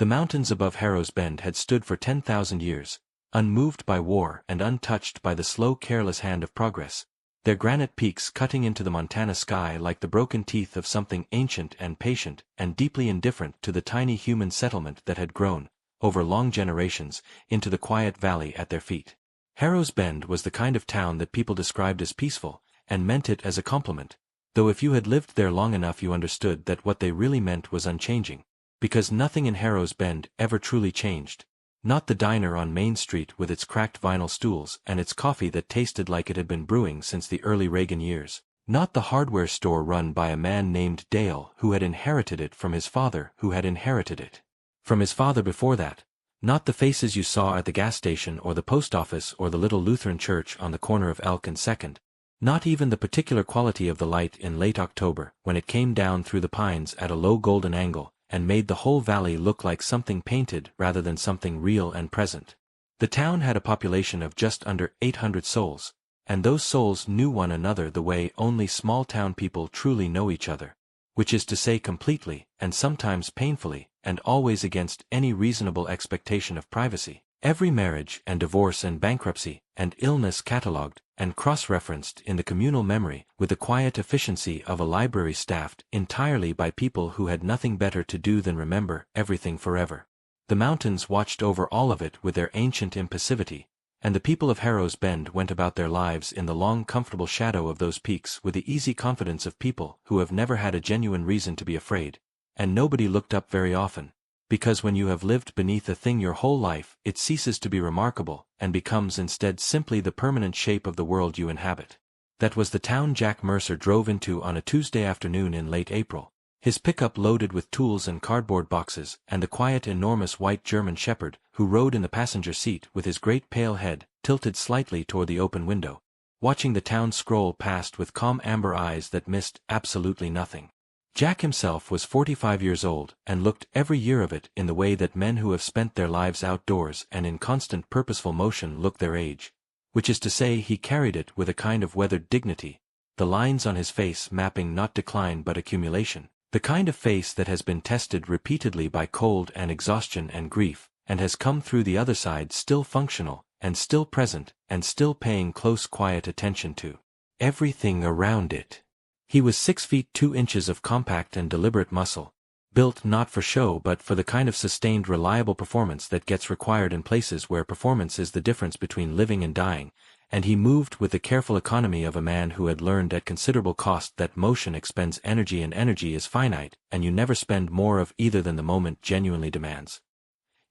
The mountains above Harrow's Bend had stood for 10,000 years, unmoved by war and untouched by the slow careless hand of progress, their granite peaks cutting into the Montana sky like the broken teeth of something ancient and patient and deeply indifferent to the tiny human settlement that had grown, over long generations, into the quiet valley at their feet. Harrow's Bend was the kind of town that people described as peaceful, and meant it as a compliment, though if you had lived there long enough you understood that what they really meant was unchanging, because nothing in Harrow's Bend ever truly changed. Not the diner on Main Street with its cracked vinyl stools and its coffee that tasted like it had been brewing since the early Reagan years. Not the hardware store run by a man named Dale who had inherited it from his father who had inherited it from his father before that. Not the faces you saw at the gas station or the post office or the little Lutheran church on the corner of Elk and 2nd. Not even the particular quality of the light in late October when it came down through the pines at a low golden angle and made the whole valley look like something painted rather than something real and present. The town had a population of just under 800 souls, and those souls knew one another the way only small-town people truly know each other, which is to say completely, and sometimes painfully, and always against any reasonable expectation of privacy. Every marriage and divorce and bankruptcy and illness catalogued and cross-referenced in the communal memory with the quiet efficiency of a library staffed entirely by people who had nothing better to do than remember everything forever. The mountains watched over all of it with their ancient impassivity, and the people of Harrow's Bend went about their lives in the long comfortable shadow of those peaks with the easy confidence of people who have never had a genuine reason to be afraid, and nobody looked up very often, because when you have lived beneath a thing your whole life, it ceases to be remarkable and becomes instead simply the permanent shape of the world you inhabit. That was the town Jack Mercer drove into on a Tuesday afternoon in late April, his pickup loaded with tools and cardboard boxes, and the quiet enormous white German shepherd who rode in the passenger seat with his great pale head tilted slightly toward the open window, watching the town scroll past with calm amber eyes that missed absolutely nothing. Jack himself was 45 years old and looked every year of it in the way that men who have spent their lives outdoors and in constant purposeful motion look their age, which is to say he carried it with a kind of weathered dignity, the lines on his face mapping not decline but accumulation, the kind of face that has been tested repeatedly by cold and exhaustion and grief, and has come through the other side still functional, and still present, and still paying close quiet attention to everything around it. He was 6 feet 2 inches of compact and deliberate muscle, built not for show but for the kind of sustained reliable performance that gets required in places where performance is the difference between living and dying, and he moved with the careful economy of a man who had learned at considerable cost that motion expends energy and energy is finite, and you never spend more of either than the moment genuinely demands.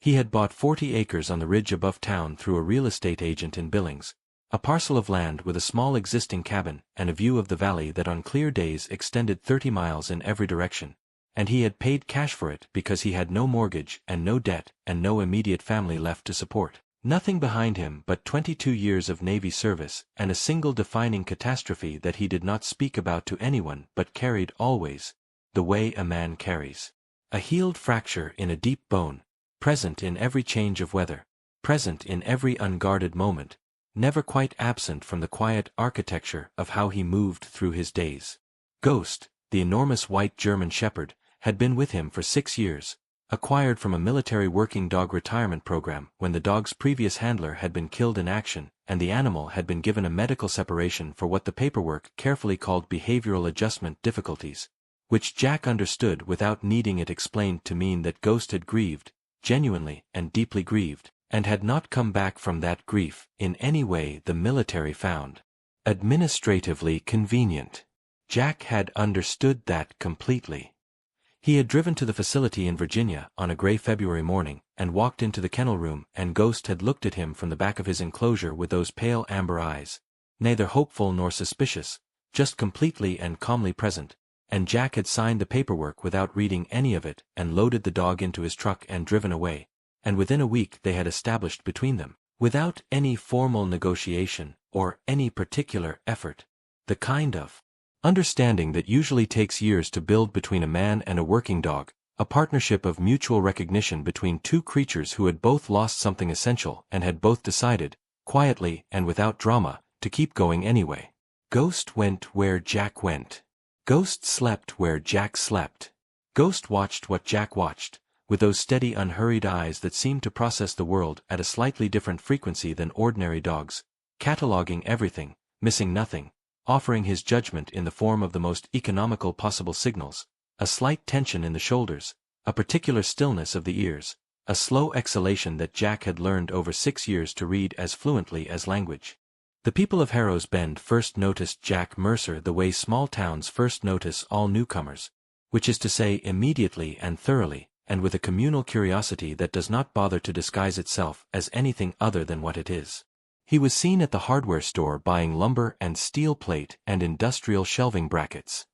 He had bought 40 acres on the ridge above town through a real estate agent in Billings, a parcel of land with a small existing cabin and a view of the valley that on clear days extended 30 miles in every direction, and he had paid cash for it because he had no mortgage and no debt and no immediate family left to support. Nothing behind him but 22 years of Navy service and a single defining catastrophe that he did not speak about to anyone but carried always, the way a man carries. A healed fracture in a deep bone, present in every change of weather, present in every unguarded moment, never quite absent from the quiet architecture of how he moved through his days. Ghost, the enormous white German shepherd, had been with him for 6 years, acquired from a military working dog retirement program when the dog's previous handler had been killed in action, and the animal had been given a medical separation for what the paperwork carefully called behavioral adjustment difficulties, which Jack understood without needing it explained to mean that Ghost had grieved, genuinely and deeply grieved, and had not come back from that grief in any way the military found administratively convenient. Jack had understood that completely. He had driven to the facility in Virginia on a gray February morning and walked into the kennel room, and Ghost had looked at him from the back of his enclosure with those pale amber eyes, neither hopeful nor suspicious, just completely and calmly present, and Jack had signed the paperwork without reading any of it and loaded the dog into his truck and driven away, and within a week they had established between them, without any formal negotiation or any particular effort, the kind of understanding that usually takes years to build between a man and a working dog, a partnership of mutual recognition between two creatures who had both lost something essential and had both decided, quietly and without drama, to keep going anyway. Ghost went where Jack went. Ghost slept where Jack slept. Ghost watched what Jack watched, with those steady unhurried eyes that seemed to process the world at a slightly different frequency than ordinary dogs, cataloging everything, missing nothing, offering his judgment in the form of the most economical possible signals, a slight tension in the shoulders, a particular stillness of the ears, a slow exhalation that Jack had learned over 6 years to read as fluently as language. The people of Harrow's Bend first noticed Jack Mercer the way small towns first notice all newcomers, which is to say immediately and thoroughly, and with a communal curiosity that does not bother to disguise itself as anything other than what it is. He was seen at the hardware store buying lumber and steel plate and industrial shelving brackets.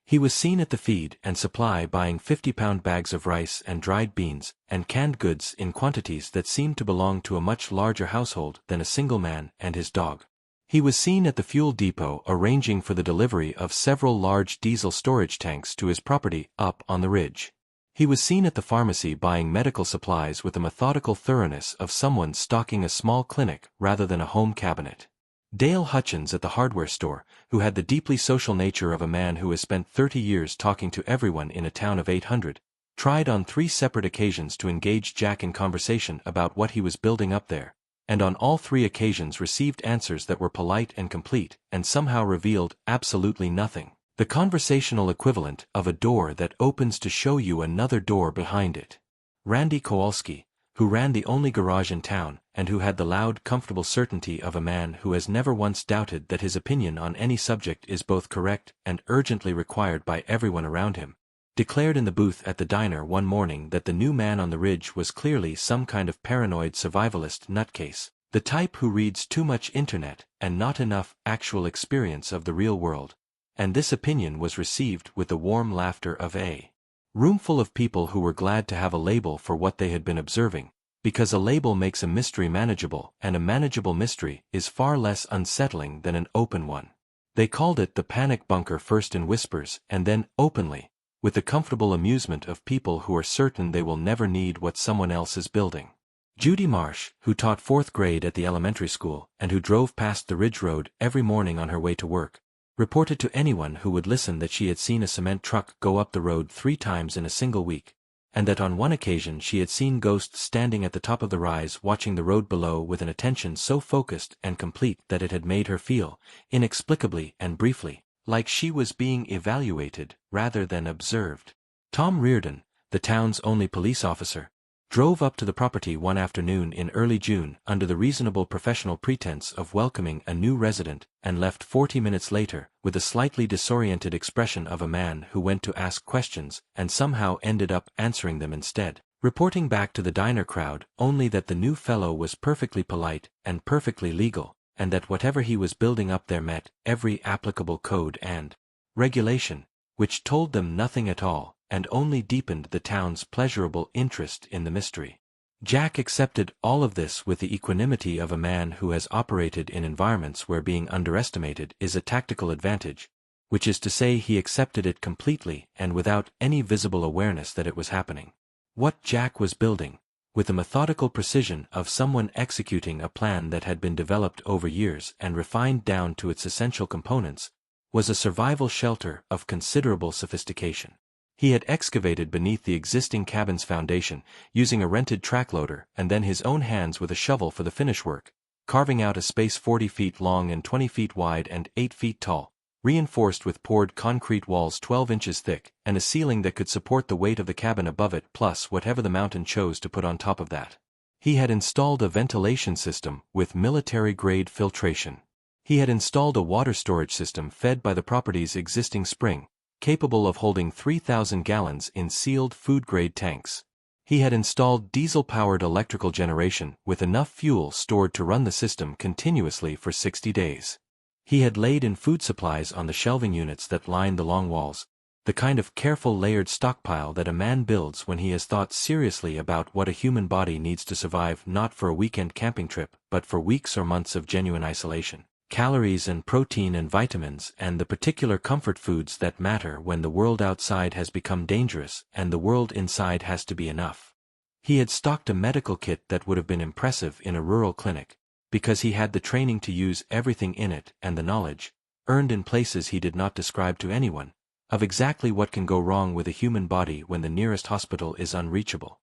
He was seen at the feed and supply buying 50-pound bags of rice and dried beans and canned goods in quantities that seemed to belong to a much larger household than a single man and his dog. He was seen at the fuel depot arranging for the delivery of several large diesel storage tanks to his property up on the ridge. He was seen at the pharmacy buying medical supplies with the methodical thoroughness of someone stocking a small clinic rather than a home cabinet. Dale Hutchins at the hardware store, who had the deeply social nature of a man who has spent 30 years talking to everyone in a town of 800, tried on 3 separate occasions to engage Jack in conversation about what he was building up there, and on all 3 occasions received answers that were polite and complete, and somehow revealed absolutely nothing. The conversational equivalent of a door that opens to show you another door behind it. Randy Kowalski, who ran the only garage in town, and who had the loud, comfortable certainty of a man who has never once doubted that his opinion on any subject is both correct and urgently required by everyone around him, declared in the booth at the diner one morning that the new man on the ridge was clearly some kind of paranoid survivalist nutcase, the type who reads too much internet and not enough actual experience of the real world. And this opinion was received with the warm laughter of a roomful of people who were glad to have a label for what they had been observing, because a label makes a mystery manageable, and a manageable mystery is far less unsettling than an open one. They called it the panic bunker first in whispers and then openly, with the comfortable amusement of people who are certain they will never need what someone else is building. Judy Marsh, who taught 4th grade at the elementary school and who drove past the Ridge Road every morning on her way to work, reported to anyone who would listen that she had seen a cement truck go up the road 3 times in a single week, and that on one occasion she had seen ghosts standing at the top of the rise watching the road below with an attention so focused and complete that it had made her feel, inexplicably and briefly, like she was being evaluated rather than observed. Tom Reardon, the town's only police officer, drove up to the property one afternoon in early June under the reasonable professional pretense of welcoming a new resident, and left 40 minutes later with a slightly disoriented expression of a man who went to ask questions and somehow ended up answering them instead, reporting back to the diner crowd only that the new fellow was perfectly polite and perfectly legal, and that whatever he was building up there met every applicable code and regulation, which told them nothing at all, and only deepened the town's pleasurable interest in the mystery. Jack accepted all of this with the equanimity of a man who has operated in environments where being underestimated is a tactical advantage, which is to say he accepted it completely and without any visible awareness that it was happening. What Jack was building, with the methodical precision of someone executing a plan that had been developed over years and refined down to its essential components, was a survival shelter of considerable sophistication. He had excavated beneath the existing cabin's foundation, using a rented track loader and then his own hands with a shovel for the finish work, carving out a space 40 feet long and 20 feet wide and 8 feet tall, reinforced with poured concrete walls 12 inches thick, and a ceiling that could support the weight of the cabin above it plus whatever the mountain chose to put on top of that. He had installed a ventilation system with military-grade filtration. He had installed a water storage system fed by the property's existing spring, capable of holding 3,000 gallons in sealed food-grade tanks. He had installed diesel-powered electrical generation with enough fuel stored to run the system continuously for 60 days. He had laid in food supplies on the shelving units that lined the long walls, the kind of careful layered stockpile that a man builds when he has thought seriously about what a human body needs to survive not for a weekend camping trip but for weeks or months of genuine isolation. Calories and protein and vitamins and the particular comfort foods that matter when the world outside has become dangerous and the world inside has to be enough. He had stocked a medical kit that would have been impressive in a rural clinic, because he had the training to use everything in it and the knowledge, earned in places he did not describe to anyone, of exactly what can go wrong with a human body when the nearest hospital is unreachable.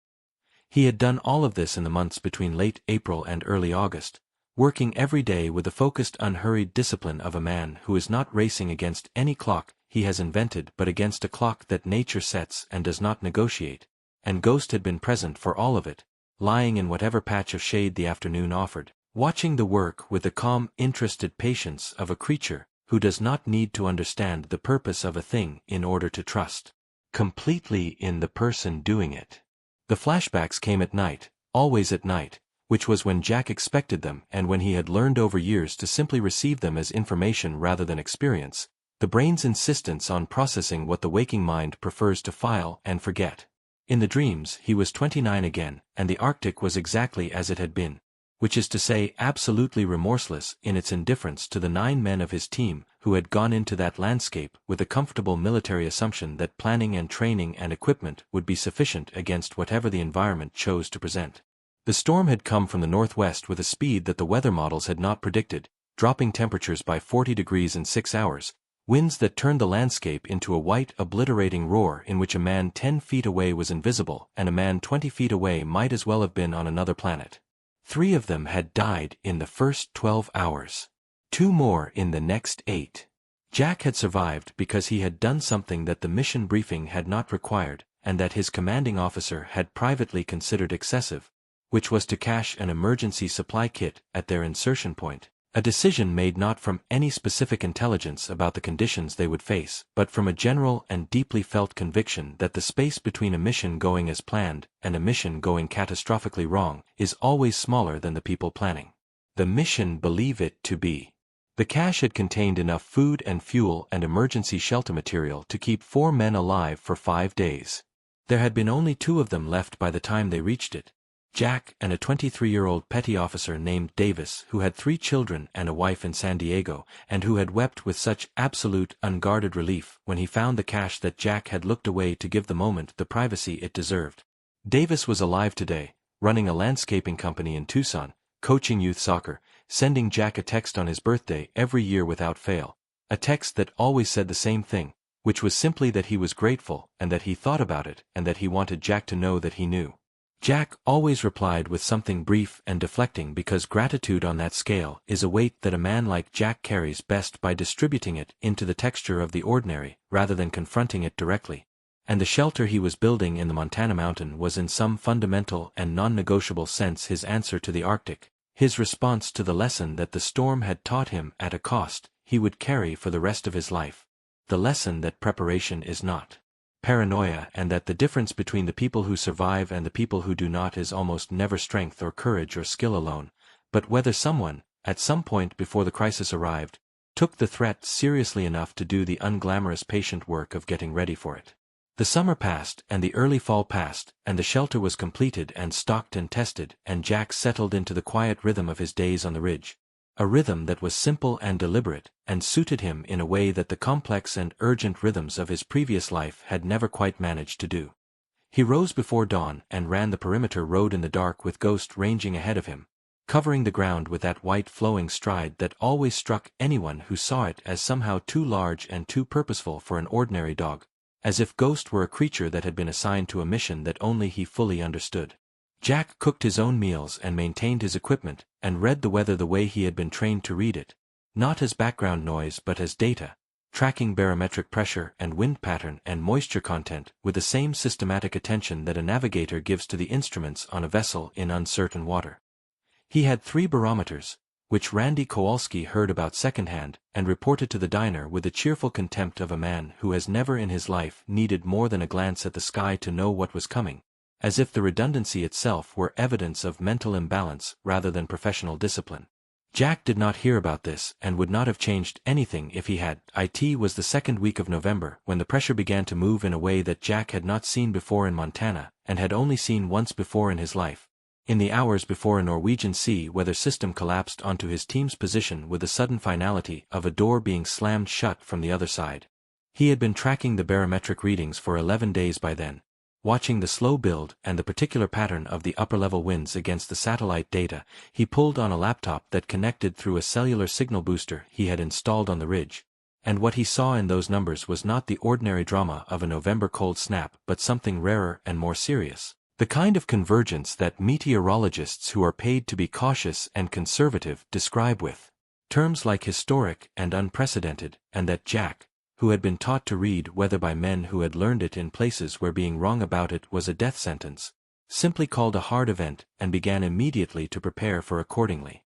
He had done all of this in the months between late April and early August, working every day with the focused, unhurried discipline of a man who is not racing against any clock he has invented but against a clock that nature sets and does not negotiate, and Ghost had been present for all of it, lying in whatever patch of shade the afternoon offered, watching the work with the calm, interested patience of a creature who does not need to understand the purpose of a thing in order to trust completely in the person doing it. The flashbacks came at night, always at night, which was when Jack expected them and when he had learned over years to simply receive them as information rather than experience, the brain's insistence on processing what the waking mind prefers to file and forget. In the dreams he was 29 again, and the Arctic was exactly as it had been, which is to say absolutely remorseless in its indifference to the 9 men of his team who had gone into that landscape with a comfortable military assumption that planning and training and equipment would be sufficient against whatever the environment chose to present. The storm had come from the northwest with a speed that the weather models had not predicted, dropping temperatures by 40 degrees in 6 hours, winds that turned the landscape into a white, obliterating roar in which a man 10 feet away was invisible and a man 20 feet away might as well have been on another planet. 3 of them had died in the first 12 hours. 2 more in the next 8. Jack had survived because he had done something that the mission briefing had not required, and that his commanding officer had privately considered excessive, which was to cache an emergency supply kit at their insertion point, a decision made not from any specific intelligence about the conditions they would face, but from a general and deeply felt conviction that the space between a mission going as planned and a mission going catastrophically wrong is always smaller than the people planning the mission believe it to be. The cache had contained enough food and fuel and emergency shelter material to keep 4 men alive for 5 days. There had been only 2 of them left by the time they reached it, Jack and a 23-year-old petty officer named Davis who had 3 children and a wife in San Diego, and who had wept with such absolute, unguarded relief when he found the cache that Jack had looked away to give the moment the privacy it deserved. Davis was alive today, running a landscaping company in Tucson, coaching youth soccer, sending Jack a text on his birthday every year without fail, a text that always said the same thing, which was simply that he was grateful and that he thought about it and that he wanted Jack to know that he knew. Jack always replied with something brief and deflecting because gratitude on that scale is a weight that a man like Jack carries best by distributing it into the texture of the ordinary rather than confronting it directly, and the shelter he was building in the Montana mountain was in some fundamental and non-negotiable sense his answer to the Arctic, his response to the lesson that the storm had taught him at a cost he would carry for the rest of his life, the lesson that preparation is not paranoia and that the difference between the people who survive and the people who do not is almost never strength or courage or skill alone, but whether someone, at some point before the crisis arrived, took the threat seriously enough to do the unglamorous patient work of getting ready for it. The summer passed, and the early fall passed, and the shelter was completed and stocked and tested, and Jack settled into the quiet rhythm of his days on the ridge, a rhythm that was simple and deliberate, and suited him in a way that the complex and urgent rhythms of his previous life had never quite managed to do. He rose before dawn and ran the perimeter road in the dark with Ghost ranging ahead of him, covering the ground with that white flowing stride that always struck anyone who saw it as somehow too large and too purposeful for an ordinary dog, as if Ghost were a creature that had been assigned to a mission that only he fully understood. Jack cooked his own meals and maintained his equipment, and read the weather the way he had been trained to read it, not as background noise but as data, tracking barometric pressure and wind pattern and moisture content with the same systematic attention that a navigator gives to the instruments on a vessel in uncertain water. He had 3 barometers, which Randy Kowalski heard about secondhand and reported to the diner with the cheerful contempt of a man who has never in his life needed more than a glance at the sky to know what was coming, as if the redundancy itself were evidence of mental imbalance rather than professional discipline. Jack did not hear about this and would not have changed anything if he had. It was the 2nd week of November when the pressure began to move in a way that Jack had not seen before in Montana and had only seen once before in his life, in the hours before a Norwegian sea weather system collapsed onto his team's position with the sudden finality of a door being slammed shut from the other side. He had been tracking the barometric readings for 11 days by then, watching the slow build and the particular pattern of the upper-level winds against the satellite data he pulled on a laptop that connected through a cellular signal booster he had installed on the ridge, And what he saw in those numbers was not the ordinary drama of a November cold snap but something rarer and more serious. The kind of convergence that meteorologists who are paid to be cautious and conservative describe with terms like historic and unprecedented, and that Jack, who had been taught to read weather by men who had learned it in places where being wrong about it was a death sentence, simply called a hard event and began immediately to prepare for accordingly.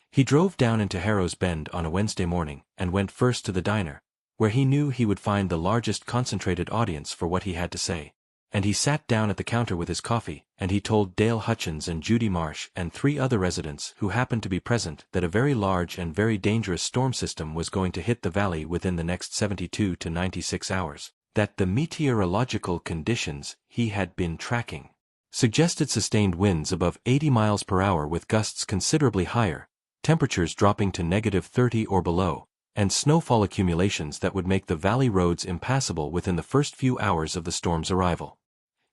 He drove down into Harrow's Bend on a Wednesday morning and went first to the diner, where he knew he would find the largest concentrated audience for what he had to say. And he sat down at the counter with his coffee, and he told Dale Hutchins and Judy Marsh and 3 other residents who happened to be present that a very large and very dangerous storm system was going to hit the valley within the next 72 to 96 hours, that the meteorological conditions he had been tracking suggested sustained winds above 80 miles per hour with gusts considerably higher, temperatures dropping to -30 or below, and snowfall accumulations that would make the valley roads impassable within the first few hours of the storm's arrival.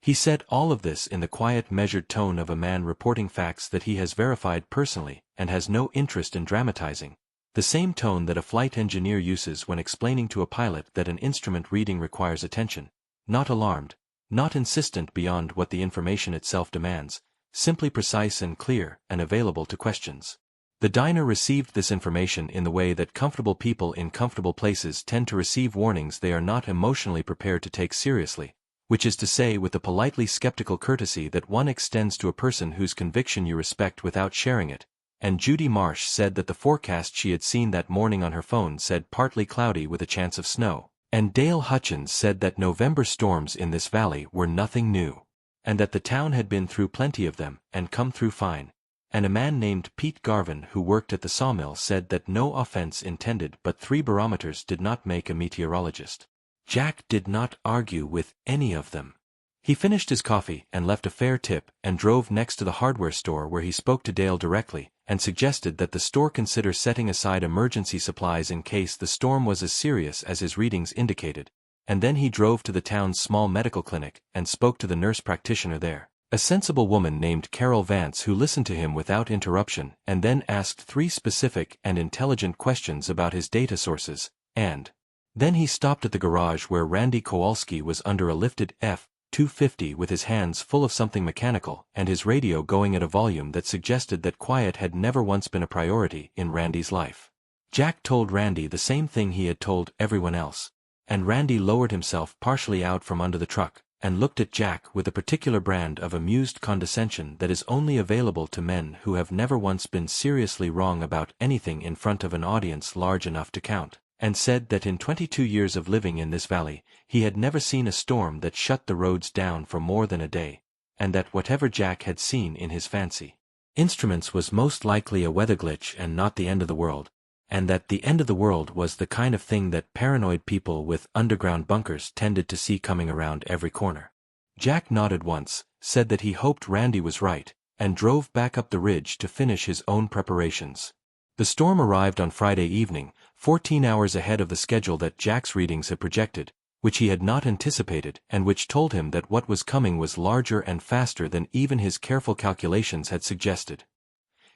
He said all of this in the quiet, measured tone of a man reporting facts that he has verified personally and has no interest in dramatizing, the same tone that a flight engineer uses when explaining to a pilot that an instrument reading requires attention, not alarmed, not insistent beyond what the information itself demands, simply precise and clear and available to questions. The diner received this information in the way that comfortable people in comfortable places tend to receive warnings they are not emotionally prepared to take seriously, which is to say with the politely skeptical courtesy that one extends to a person whose conviction you respect without sharing it. And Judy Marsh said that the forecast she had seen that morning on her phone said partly cloudy with a chance of snow. And Dale Hutchins said that November storms in this valley were nothing new, and that the town had been through plenty of them and come through fine. And a man named Pete Garvin who worked at the sawmill said that no offense intended but 3 barometers did not make a meteorologist. Jack did not argue with any of them. He finished his coffee and left a fair tip and drove next to the hardware store where he spoke to Dale directly and suggested that the store consider setting aside emergency supplies in case the storm was as serious as his readings indicated, and then he drove to the town's small medical clinic and spoke to the nurse practitioner there, a sensible woman named Carol Vance who listened to him without interruption and then asked 3 specific and intelligent questions about his data sources, and then he stopped at the garage where Randy Kowalski was under a lifted F-250 with his hands full of something mechanical and his radio going at a volume that suggested that quiet had never once been a priority in Randy's life. Jack told Randy the same thing he had told everyone else, and Randy lowered himself partially out from under the truck and looked at Jack with a particular brand of amused condescension that is only available to men who have never once been seriously wrong about anything in front of an audience large enough to count, and said that in 22 years of living in this valley, he had never seen a storm that shut the roads down for more than a day, and that whatever Jack had seen in his fancy instruments was most likely a weather glitch and not the end of the world, and that the end of the world was the kind of thing that paranoid people with underground bunkers tended to see coming around every corner. Jack nodded once, said that he hoped Randy was right, and drove back up the ridge to finish his own preparations. The storm arrived on Friday evening, 14 hours ahead of the schedule that Jack's readings had projected, which he had not anticipated and which told him that what was coming was larger and faster than even his careful calculations had suggested.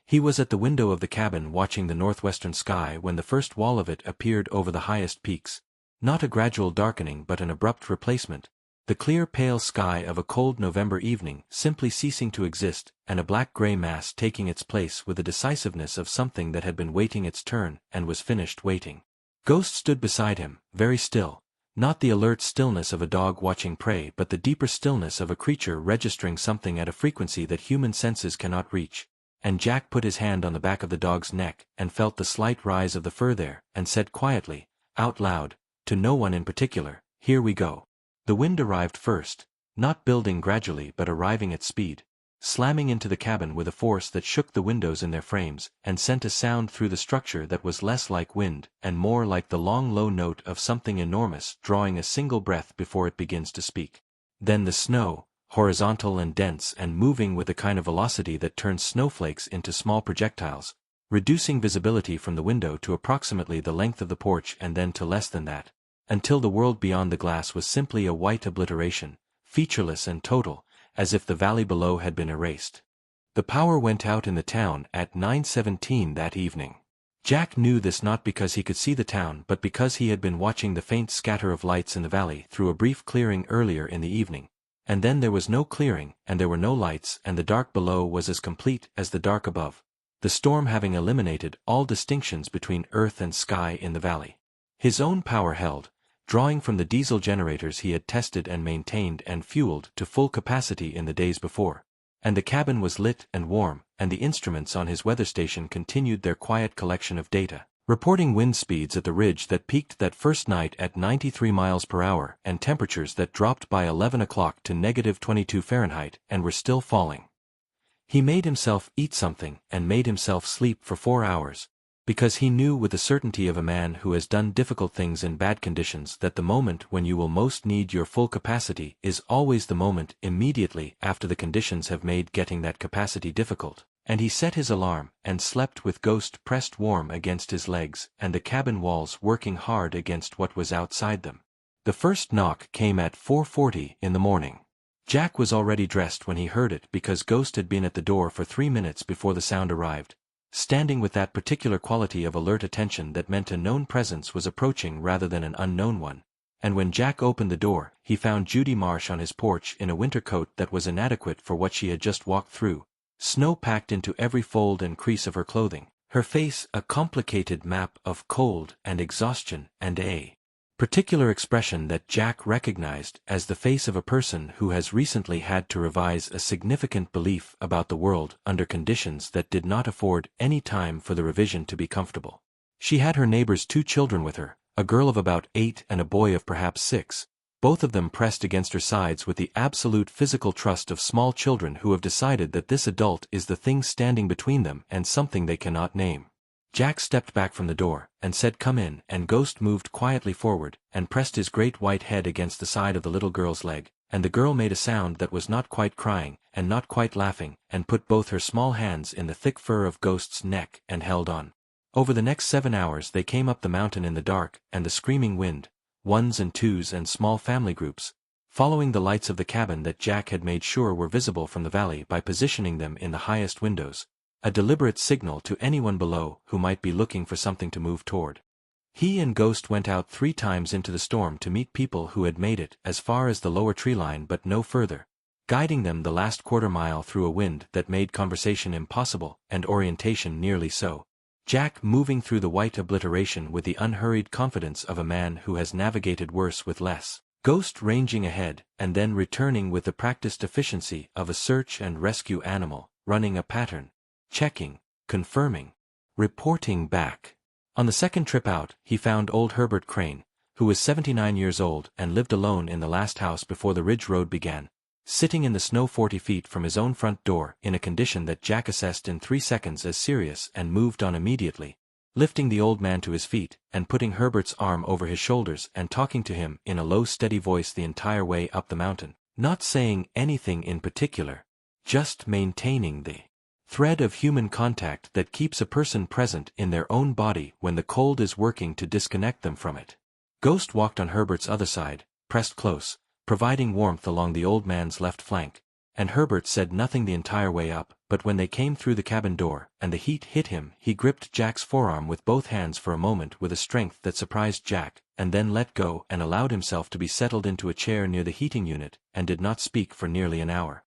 He was at the window of the cabin watching the northwestern sky when the first wall of it appeared over the highest peaks, not a gradual darkening but an abrupt replacement, the clear pale sky of a cold November evening simply ceasing to exist and a black-gray mass taking its place with the decisiveness of something that had been waiting its turn and was finished waiting. Ghost stood beside him, very still, not the alert stillness of a dog watching prey but the deeper stillness of a creature registering something at a frequency that human senses cannot reach. And Jack put his hand on the back of the dog's neck and felt the slight rise of the fur there, and said quietly, out loud, to no one in particular, "Here we go." The wind arrived first, not building gradually but arriving at speed, slamming into the cabin with a force that shook the windows in their frames and sent a sound through the structure that was less like wind and more like the long low note of something enormous drawing a single breath before it begins to speak. Then the snow, horizontal and dense and moving with a kind of velocity that turns snowflakes into small projectiles, reducing visibility from the window to approximately the length of the porch and then to less than that, until the world beyond the glass was simply a white obliteration, featureless and total, as if the valley below had been erased. The power went out in the town at 9:17 that evening. Jack knew this not because he could see the town but because he had been watching the faint scatter of lights in the valley through a brief clearing earlier in the evening. And then there was no clearing, and there were no lights, and the dark below was as complete as the dark above, the storm having eliminated all distinctions between earth and sky in the valley. His own power held, drawing from the diesel generators he had tested and maintained and fueled to full capacity in the days before. And the cabin was lit and warm, and the instruments on his weather station continued their quiet collection of data, reporting wind speeds at the ridge that peaked that first night at 93 miles per hour and temperatures that dropped by 11 o'clock to -22 Fahrenheit and were still falling. He made himself eat something and made himself sleep for 4 hours, because he knew with the certainty of a man who has done difficult things in bad conditions that the moment when you will most need your full capacity is always the moment immediately after the conditions have made getting that capacity difficult. And he set his alarm and slept with Ghost pressed warm against his legs and the cabin walls working hard against what was outside them. The first knock came at 4:40 in the morning. Jack was already dressed when he heard it because Ghost had been at the door for 3 minutes before the sound arrived, standing with that particular quality of alert attention that meant a known presence was approaching rather than an unknown one. And when Jack opened the door, he found Judy Marsh on his porch in a winter coat that was inadequate for what she had just walked through, snow packed into every fold and crease of her clothing, her face a complicated map of cold and exhaustion and a particular expression that Jack recognized as the face of a person who has recently had to revise a significant belief about the world under conditions that did not afford any time for the revision to be comfortable. She had her neighbor's 2 children with her, a girl of about 8 and a boy of perhaps 6, both of them pressed against her sides with the absolute physical trust of small children who have decided that this adult is the thing standing between them and something they cannot name. Jack stepped back from the door, and said come in, and Ghost moved quietly forward, and pressed his great white head against the side of the little girl's leg, and the girl made a sound that was not quite crying, and not quite laughing, and put both her small hands in the thick fur of Ghost's neck, and held on. Over the next 7 hours they came up the mountain in the dark, and the screaming wind, 1s and 2s and small family groups, following the lights of the cabin that Jack had made sure were visible from the valley by positioning them in the highest windows, a deliberate signal to anyone below who might be looking for something to move toward. He and Ghost went out 3 times into the storm to meet people who had made it as far as the lower tree line but no further, guiding them the last quarter mile through a wind that made conversation impossible and orientation nearly so. Jack moving through the white obliteration with the unhurried confidence of a man who has navigated worse with less. Ghost ranging ahead and then returning with the practiced efficiency of a search and rescue animal, running a pattern, checking, confirming, reporting back. On the second trip out, he found old Herbert Crane, who was 79 years old and lived alone in the last house before the ridge road began, sitting in the snow 40 feet from his own front door in a condition that Jack assessed in 3 seconds as serious and moved on immediately, lifting the old man to his feet and putting Herbert's arm over his shoulders and talking to him in a low steady voice the entire way up the mountain, not saying anything in particular, just maintaining the thread of human contact that keeps a person present in their own body when the cold is working to disconnect them from it. Ghost walked on Herbert's other side, pressed close, providing warmth along the old man's left flank, and Herbert said nothing the entire way up, but when they came through the cabin door and the heat hit him, he gripped Jack's forearm with both hands for a moment with a strength that surprised Jack, and then let go and allowed himself to be settled into a chair near the heating unit, and did not speak for nearly an hour.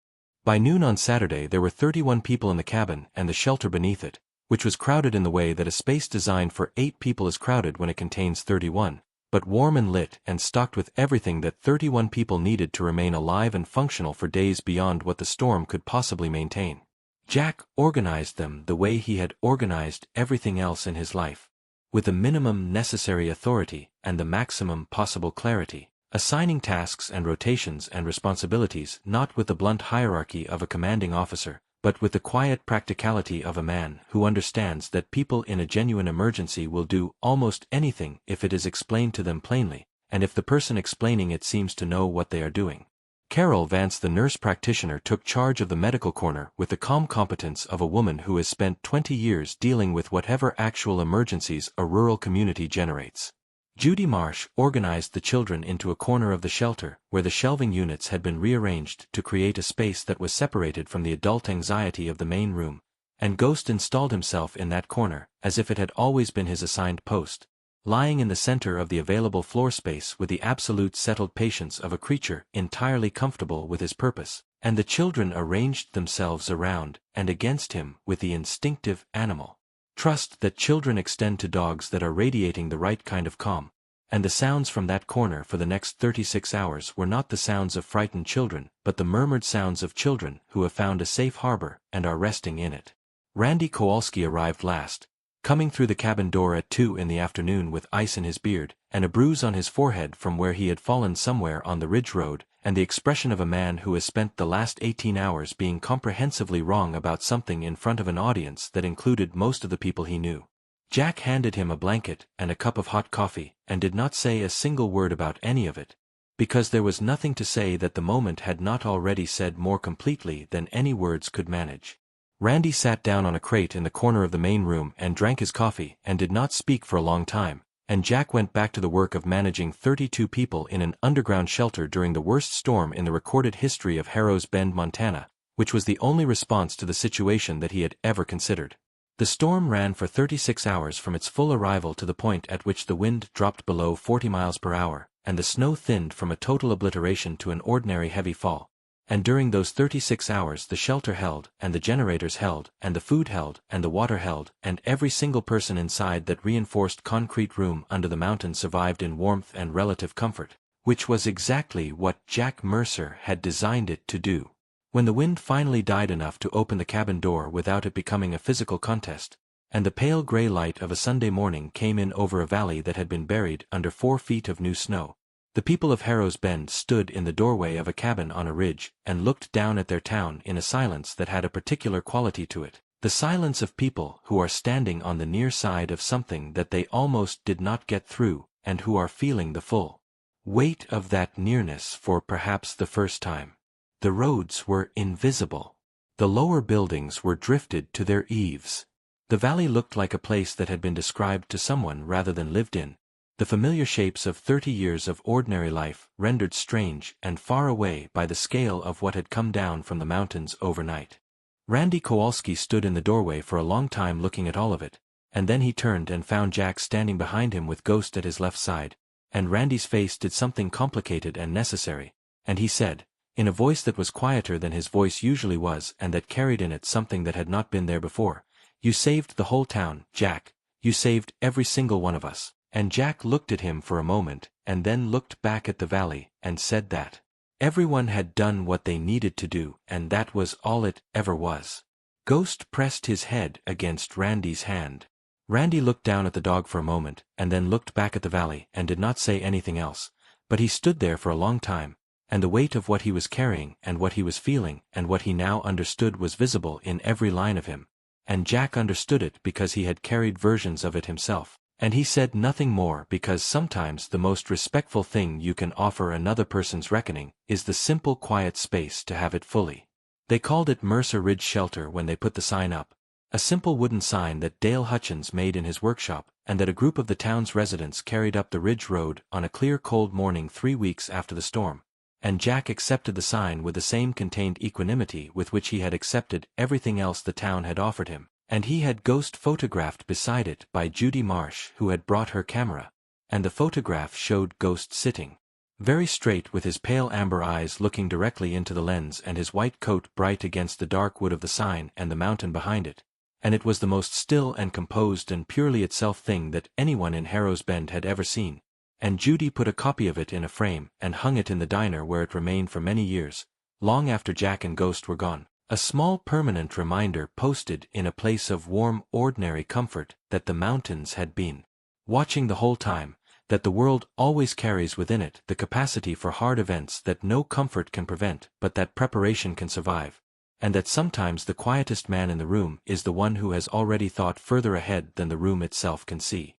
By noon on Saturday there were 31 people in the cabin and the shelter beneath it, which was crowded in the way that a space designed for 8 people is crowded when it contains 31, but warm and lit and stocked with everything that 31 people needed to remain alive and functional for days beyond what the storm could possibly maintain. Jack organized them the way he had organized everything else in his life, with the minimum necessary authority and the maximum possible clarity, assigning tasks and rotations and responsibilities not with the blunt hierarchy of a commanding officer, but with the quiet practicality of a man who understands that people in a genuine emergency will do almost anything if it is explained to them plainly, and if the person explaining it seems to know what they are doing. Carol Vance, the nurse practitioner, took charge of the medical corner with the calm competence of a woman who has spent 20 years dealing with whatever actual emergencies a rural community generates. Judy Marsh organized the children into a corner of the shelter where the shelving units had been rearranged to create a space that was separated from the adult anxiety of the main room, and Ghost installed himself in that corner, as if it had always been his assigned post, lying in the center of the available floor space with the absolute settled patience of a creature entirely comfortable with his purpose, and the children arranged themselves around and against him with the instinctive animal trust that children extend to dogs that are radiating the right kind of calm. And the sounds from that corner for the next 36 hours were not the sounds of frightened children, but the murmured sounds of children who have found a safe harbor and are resting in it. Randy Kowalski arrived last, coming through the cabin door at 2 in the afternoon with ice in his beard, and a bruise on his forehead from where he had fallen somewhere on the ridge road, and the expression of a man who has spent the last 18 hours being comprehensively wrong about something in front of an audience that included most of the people he knew. Jack handed him a blanket and a cup of hot coffee, and did not say a single word about any of it, because there was nothing to say that the moment had not already said more completely than any words could manage. Randy sat down on a crate in the corner of the main room and drank his coffee and did not speak for a long time, and Jack went back to the work of managing 32 people in an underground shelter during the worst storm in the recorded history of Harrow's Bend, Montana, which was the only response to the situation that he had ever considered. The storm ran for 36 hours from its full arrival to the point at which the wind dropped below 40 miles per hour, and the snow thinned from a total obliteration to an ordinary heavy fall. And during those 36 hours the shelter held, and the generators held, and the food held, and the water held, and every single person inside that reinforced concrete room under the mountain survived in warmth and relative comfort, which was exactly what Jack Mercer had designed it to do. When the wind finally died enough to open the cabin door without it becoming a physical contest, and the pale gray light of a Sunday morning came in over a valley that had been buried under 4 feet of new snow, the people of Harrow's Bend stood in the doorway of a cabin on a ridge and looked down at their town in a silence that had a particular quality to it, the silence of people who are standing on the near side of something that they almost did not get through and who are feeling the full weight of that nearness for perhaps the first time. The roads were invisible. The lower buildings were drifted to their eaves. The valley looked like a place that had been described to someone rather than lived in, the familiar shapes of 30 years of ordinary life rendered strange and far away by the scale of what had come down from the mountains overnight. Randy Kowalski stood in the doorway for a long time looking at all of it, and then he turned and found Jack standing behind him with Ghost at his left side, and Randy's face did something complicated and necessary, and he said, in a voice that was quieter than his voice usually was and that carried in it something that had not been there before, "You saved the whole town, Jack. You saved every single one of us." And Jack looked at him for a moment, and then looked back at the valley, and said that everyone had done what they needed to do, and that was all it ever was. Ghost pressed his head against Randy's hand. Randy looked down at the dog for a moment, and then looked back at the valley, and did not say anything else, but he stood there for a long time, and the weight of what he was carrying and what he was feeling and what he now understood was visible in every line of him, and Jack understood it because he had carried versions of it himself, and he said nothing more because sometimes the most respectful thing you can offer another person's reckoning is the simple quiet space to have it fully. They called it Mercer Ridge Shelter when they put the sign up, a simple wooden sign that Dale Hutchins made in his workshop and that a group of the town's residents carried up the ridge road on a clear cold morning 3 weeks after the storm. And Jack accepted the sign with the same contained equanimity with which he had accepted everything else the town had offered him, and he had Ghost photographed beside it by Judy Marsh, who had brought her camera, and the photograph showed Ghost sitting very straight with his pale amber eyes looking directly into the lens and his white coat bright against the dark wood of the sign and the mountain behind it, and it was the most still and composed and purely itself thing that anyone in Harrow's Bend had ever seen. And Judy put a copy of it in a frame and hung it in the diner where it remained for many years, long after Jack and Ghost were gone, a small permanent reminder posted in a place of warm ordinary comfort that the mountains had been watching the whole time, that the world always carries within it the capacity for hard events that no comfort can prevent but that preparation can survive, and that sometimes the quietest man in the room is the one who has already thought further ahead than the room itself can see.